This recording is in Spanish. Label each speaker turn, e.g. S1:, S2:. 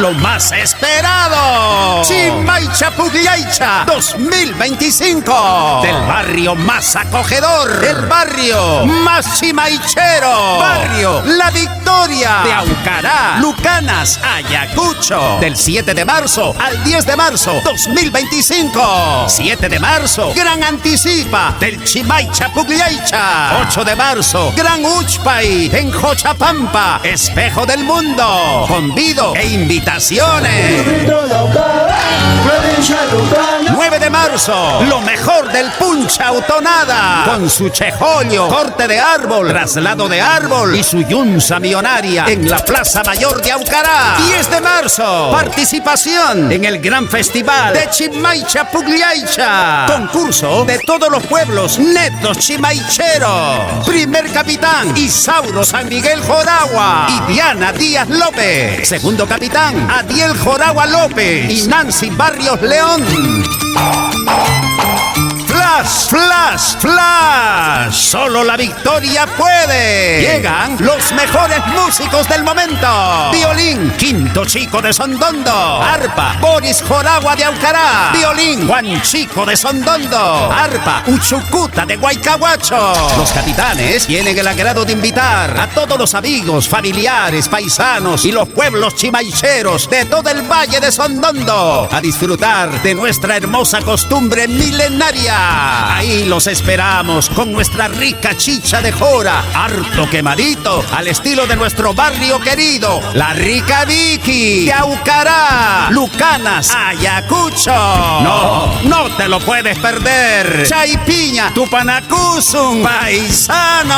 S1: lo más esperado. Chimaicha Pugliaicha 2025. Del barrio más acogedor, el barrio más chimaichero, barrio La Victoria de Ahucará, Lucanas, Ayacucho. Del 7 de marzo al 10 de marzo 2025. 7 de marzo, Gran Anticipa del Chimaicha Pugliaicha. 8 de marzo, Gran Uchpay en Jochapampa, espejo del mundo. Convido e invitaciones. 9 de marzo, lo mejor del puncha autonada, con su chejollo, corte de árbol, traslado de árbol y su yunza millonaria en la Plaza Mayor de Ahucará. 10 de marzo, participación en el gran festival de Chimaicha Pugliaicha. Concurso de todos los pueblos netos chimaicheros. Primer capitán, Isauro San Miguel Joragua y Diana Díaz López. Segundo capitán, Adiel Joragua López y Nancy Barrios León. Flash, flash, flash. Solo la victoria puede. Llegan los mejores músicos del momento. Violín, Quinto Chico de Sondondo. Arpa, Boris Joragua de Ahucará. Violín, Juan Chico de Sondondo. Arpa, Uchucuta de Guaycahuacho. Los capitanes tienen el agrado de invitar a todos los amigos, familiares, paisanos y los pueblos chimaicheros de todo el Valle de Sondondo a disfrutar de nuestra hermosa costumbre milenaria. Ahí los esperamos con nuestra rica chicha de jora, harto quemadito, al estilo de nuestro barrio querido, La Rica Vicky de Ahucará, Lucanas, Ayacucho. No te lo puedes perder. Chaipiña, Tupanacuzum, paisano.